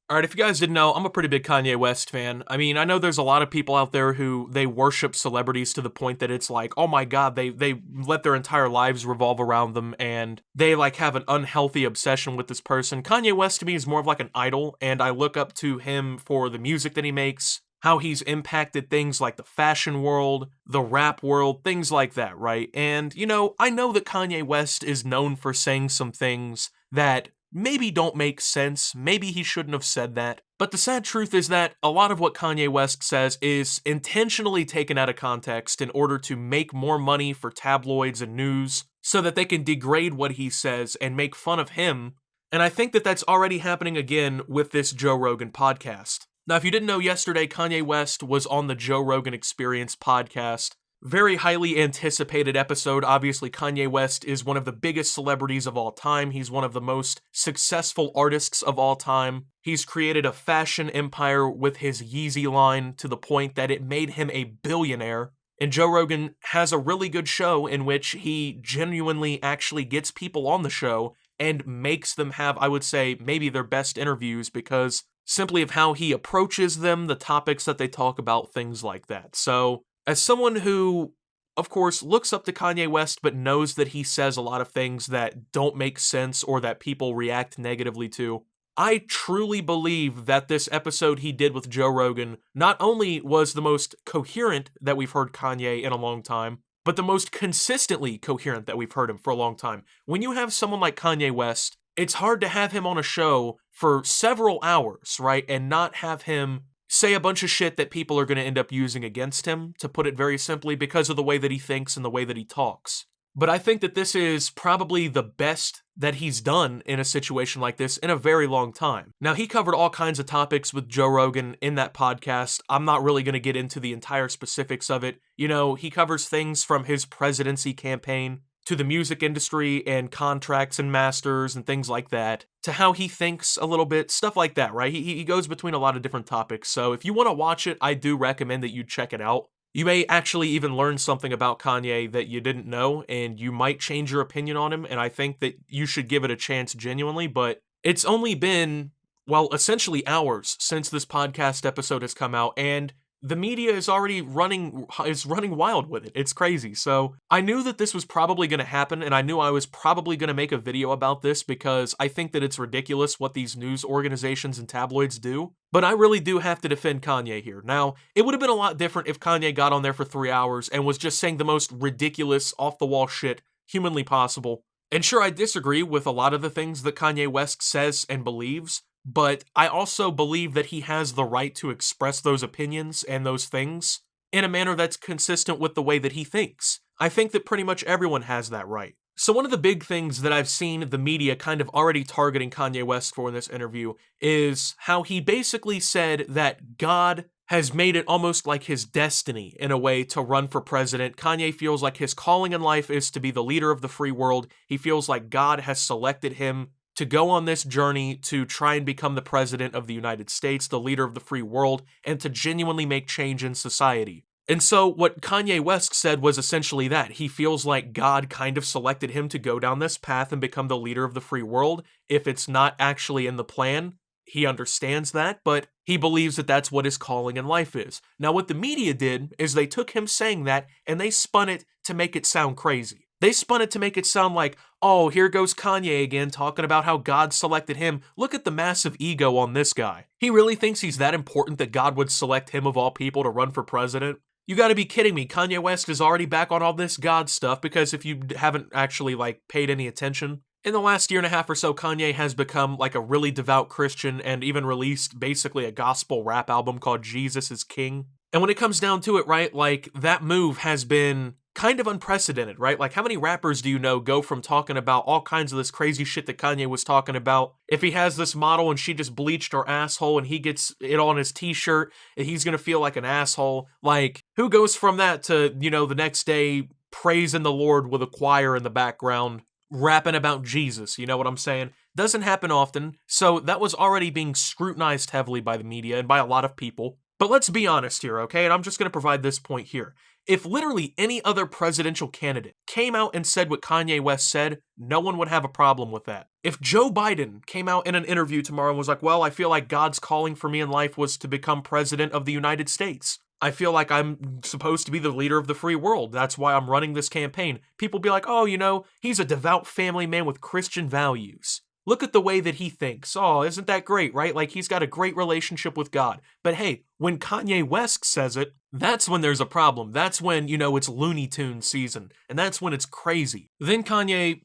Alright, if you guys didn't know, I'm a pretty big Kanye West fan. I mean, I know there's a lot of people out there who they worship celebrities to the point that it's like, oh my god, they let their entire lives revolve around them and they like have an unhealthy obsession with this person. Kanye West to me is more of like an idol, and I look up to him for the music that he makes, how he's impacted things like the fashion world, the rap world, things like that, right? And, I know that Kanye West is known for saying some things that maybe don't make sense, maybe he shouldn't have said that, but the sad truth is that a lot of what Kanye West says is intentionally taken out of context in order to make more money for tabloids and news, so that they can degrade what he says and make fun of him, and I think that that's already happening again with this Joe Rogan podcast. Now, if you didn't know, yesterday Kanye West was on the Joe Rogan Experience podcast. Very highly anticipated episode. Obviously, Kanye West is one of the biggest celebrities of all time. He's one of the most successful artists of all time. He's created a fashion empire with his Yeezy line to the point that it made him a billionaire. And Joe Rogan has a really good show in which he genuinely actually gets people on the show and makes them have, I would say, maybe their best interviews because simply of how he approaches them, the topics that they talk about, things like that. So, as someone who, of course, looks up to Kanye West but knows that he says a lot of things that don't make sense or that people react negatively to, I truly believe that this episode he did with Joe Rogan not only was the most coherent that we've heard Kanye in a long time, but the most consistently coherent that we've heard him for a long time. When you have someone like Kanye West, it's hard to have him on a show for several hours, right, and not have him say a bunch of shit that people are going to end up using against him, to put it very simply, because of the way that he thinks and the way that he talks. But I think that this is probably the best that he's done in a situation like this in a very long time. Now, he covered all kinds of topics with Joe Rogan in that podcast. I'm not really going to get into the entire specifics of it. He covers things from his presidency campaign to the music industry and contracts and masters and things like that, to how he thinks a little bit, stuff like that, right? He goes between a lot of different topics, so if you want to watch it, I do recommend that you check it out. You may actually even learn something about Kanye that you didn't know, and you might change your opinion on him, and I think that you should give it a chance genuinely, but it's only been, well, essentially hours since this podcast episode has come out, and the media is already running wild with it. It's crazy. So I knew that this was probably going to happen, and I knew I was probably going to make a video about this because I think that it's ridiculous what these news organizations and tabloids do. But I really do have to defend Kanye here. Now, it would have been a lot different if Kanye got on there for 3 hours and was just saying the most ridiculous, off-the-wall shit humanly possible. And sure, I disagree with a lot of the things that Kanye West says and believes, but I also believe that he has the right to express those opinions and those things in a manner that's consistent with the way that he thinks. I think that pretty much everyone has that right. So one of the big things that I've seen the media kind of already targeting Kanye West for in this interview is how he basically said that God has made it almost like his destiny, in a way, to run for president. Kanye feels like his calling in life is to be the leader of the free world. He feels like God has selected him to go on this journey to try and become the president of the United States, the leader of the free world, and to genuinely make change in society. And so what Kanye West said was essentially that. He feels like God kind of selected him to go down this path and become the leader of the free world. If it's not actually in the plan, he understands that, but he believes that that's what his calling in life is. Now, what the media did is they took him saying that and they spun it to make it sound crazy. They spun it to make it sound like, oh, here goes Kanye again talking about how God selected him. Look at the massive ego on this guy. He really thinks he's that important that God would select him of all people to run for president? You gotta be kidding me. Kanye West is already back on all this God stuff, because if you haven't actually paid any attention, in the last year and a half or so, Kanye has become a really devout Christian and even released basically a gospel rap album called Jesus is King. And when it comes down to it, right, that move has been kind of unprecedented, right? How many rappers do you know go from talking about all kinds of this crazy shit that Kanye was talking about? If he has this model and she just bleached her asshole and he gets it on his t-shirt, and he's gonna feel like an asshole. Who goes from that to, the next day praising the Lord with a choir in the background, rapping about Jesus, you know what I'm saying? Doesn't happen often, so that was already being scrutinized heavily by the media and by a lot of people. But let's be honest here, okay? And I'm just gonna provide this point here. If literally any other presidential candidate came out and said what Kanye West said, no one would have a problem with that. If Joe Biden came out in an interview tomorrow and was like, well, I feel like God's calling for me in life was to become president of the United States. I feel like I'm supposed to be the leader of the free world. That's why I'm running this campaign. People be like, oh, he's a devout family man with Christian values. Look at the way that he thinks. Oh, isn't that great, right? Like, he's got a great relationship with God. But hey, when Kanye West says it, that's when there's a problem. That's when, it's Looney Tunes season. And that's when it's crazy. Then Kanye,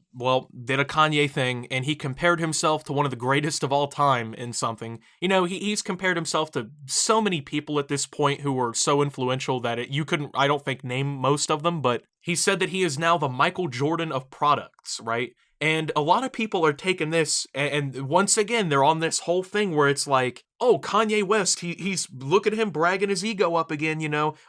did a Kanye thing, and he compared himself to one of the greatest of all time in something. He's compared himself to so many people at this point who were so influential that you couldn't, I don't think, name most of them, but he said that he is now the Michael Jordan of products, right? And a lot of people are taking this, and once again, they're on this whole thing where it's like, oh, Kanye West, he's look at him bragging his ego up again,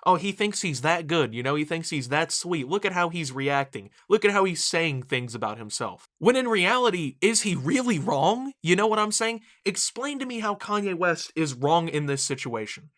Oh, he thinks he's that good, he thinks he's that sweet. Look at how he's reacting. Look at how he's saying things about himself. When in reality, is he really wrong? You know what I'm saying? Explain to me how Kanye West is wrong in this situation.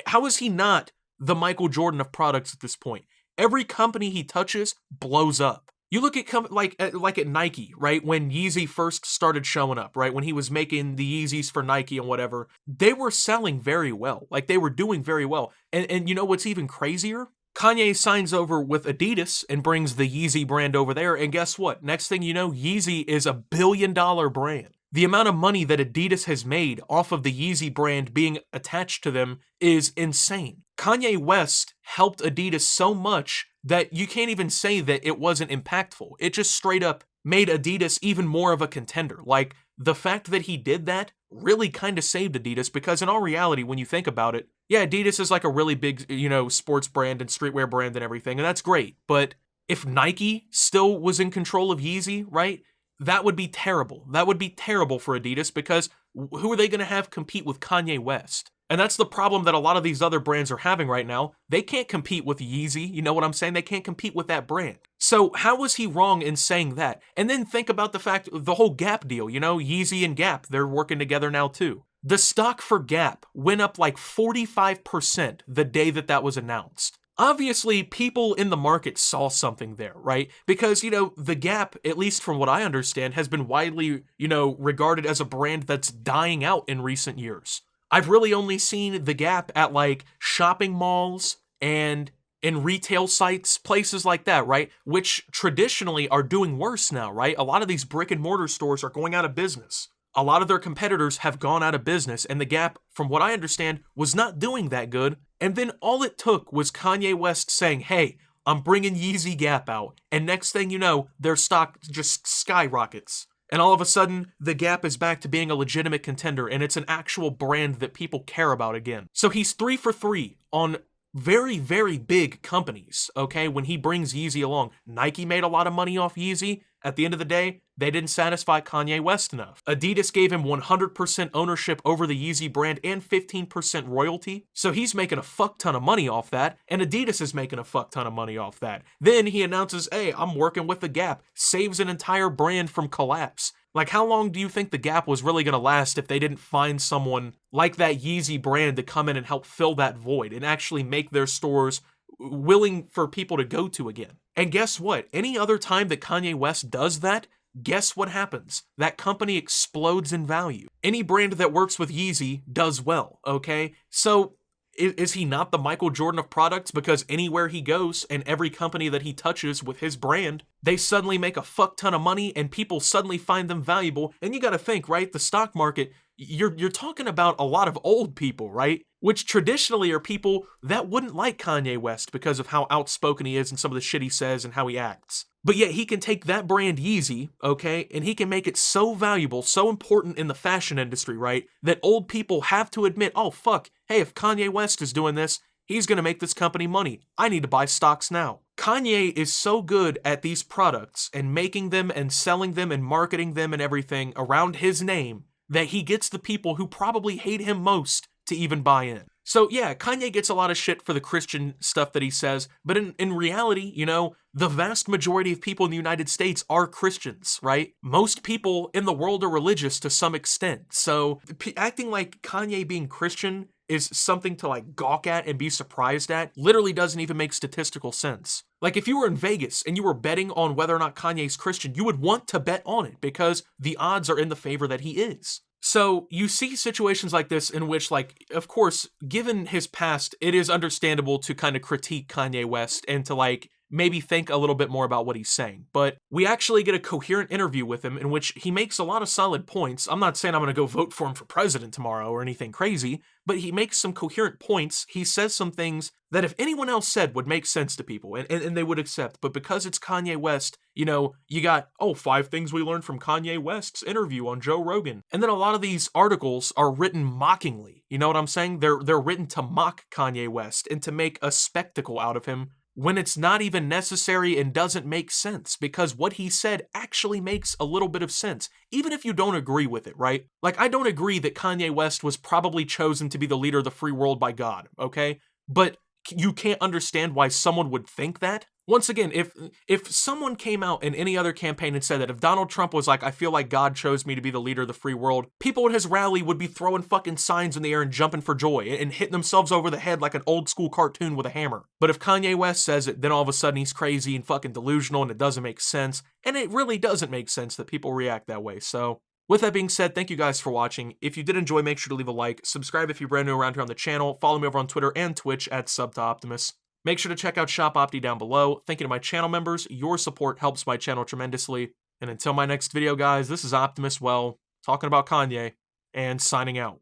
How is he not the Michael Jordan of products at this point? Every company he touches blows up. You look at like at Nike, right? When Yeezy first started showing up, right? When he was making the Yeezys for Nike and whatever, they were selling very well. Like, they were doing very well. And you know what's even crazier? Kanye signs over with Adidas and brings the Yeezy brand over there. And guess what? Next thing you know, Yeezy is a billion-dollar brand. The amount of money that Adidas has made off of the Yeezy brand being attached to them is insane. Kanye West helped Adidas so much that you can't even say that it wasn't impactful. It just straight up made Adidas even more of a contender. Like, the fact that he did that really kind of saved Adidas, because in all reality, when you think about it, yeah, Adidas is like a really big, sports brand and streetwear brand and everything, and that's great. But if Nike still was in control of Yeezy, right, that would be terrible. That would be terrible for Adidas, because who are they going to have compete with Kanye West? And that's the problem that a lot of these other brands are having right now. They can't compete with Yeezy, you know what I'm saying? They can't compete with that brand. So how was he wrong in saying that? And then think about the fact, the whole Gap deal, Yeezy and Gap, they're working together now too. The stock for Gap went up like 45% the day that was announced. Obviously, people in the market saw something there, right? Because, the Gap, at least from what I understand, has been widely, regarded as a brand that's dying out in recent years. I've really only seen the Gap at like shopping malls and in retail sites, places like that, right? Which traditionally are doing worse now, right? A lot of these brick and mortar stores are going out of business. A lot of their competitors have gone out of business, and the Gap, from what I understand, was not doing that good. And then all it took was Kanye West saying, hey, I'm bringing Yeezy Gap out. And next thing you know, their stock just skyrockets. And all of a sudden, the Gap is back to being a legitimate contender, and it's an actual brand that people care about again. So he's 3 for 3 on very, very big companies, okay, when he brings Yeezy along. Nike made a lot of money off Yeezy. At the end of the day, they didn't satisfy Kanye West enough. Adidas gave him 100% ownership over the Yeezy brand and 15% royalty, so he's making a fuck ton of money off that, and Adidas is making a fuck ton of money off that. Then he announces, hey, I'm working with the Gap, saves an entire brand from collapse. Like, how long do you think the Gap was really going to last if they didn't find someone like that Yeezy brand to come in and help fill that void and actually make their stores willing for people to go to again? And guess what? Any other time that Kanye West does that, guess what happens? That company explodes in value. Any brand that works with Yeezy does well, okay? So is he not the Michael Jordan of products? Because anywhere he goes and every company that he touches with his brand, they suddenly make a fuck ton of money and people suddenly find them valuable. And you got to think, right? The stock market, you're talking about a lot of old people, right? Which traditionally are people that wouldn't like Kanye West because of how outspoken he is and some of the shit he says and how he acts. But yet he can take that brand Yeezy, okay, and he can make it so valuable, so important in the fashion industry, right, that old people have to admit, oh, fuck, hey, if Kanye West is doing this, he's going to make this company money. I need to buy stocks now. Kanye is so good at these products and making them and selling them and marketing them and everything around his name that he gets the people who probably hate him most to even buy in. So yeah, Kanye gets a lot of shit for the Christian stuff that he says, but in reality, the vast majority of people in the United States are Christians, right? Most people in the world are religious to some extent. So acting like Kanye being Christian is something to like gawk at and be surprised at literally doesn't even make statistical sense. Like if you were in Vegas and you were betting on whether or not Kanye's Christian, you would want to bet on it because the odds are in the favor that he is. So you see situations like this in which, like, of course, given his past, it is understandable to kind of critique Kanye West and to like maybe think a little bit more about what he's saying. But we actually get a coherent interview with him in which he makes a lot of solid points. I'm not saying I'm going to go vote for him for president tomorrow or anything crazy, but he makes some coherent points. He says some things that if anyone else said would make sense to people and they would accept. But because it's Kanye West, you know, you got, 5 things we learned from Kanye West's interview on Joe Rogan. And then a lot of these articles are written mockingly. You know what I'm saying? They're written to mock Kanye West and to make a spectacle out of him when it's not even necessary and doesn't make sense, because what he said actually makes a little bit of sense, even if you don't agree with it, right? Like, I don't agree that Kanye West was probably chosen to be the leader of the free world by God, okay? But you can't understand why someone would think that. Once again, if someone came out in any other campaign and said that if Donald Trump was like, I feel like God chose me to be the leader of the free world, people at his rally would be throwing fucking signs in the air and jumping for joy and hitting themselves over the head like an old school cartoon with a hammer. But if Kanye West says it, then all of a sudden he's crazy and fucking delusional and it doesn't make sense. And it really doesn't make sense that people react that way. So with that being said, thank you guys for watching. If you did enjoy, make sure to leave a like, subscribe if you're brand new around here on the channel, follow me over on Twitter and Twitch at @SubToOptimus. Make sure to check out Shop Opti down below. Thank you to my channel members. Your support helps my channel tremendously. And until my next video, guys, this is Optimus, talking about Kanye, and signing out.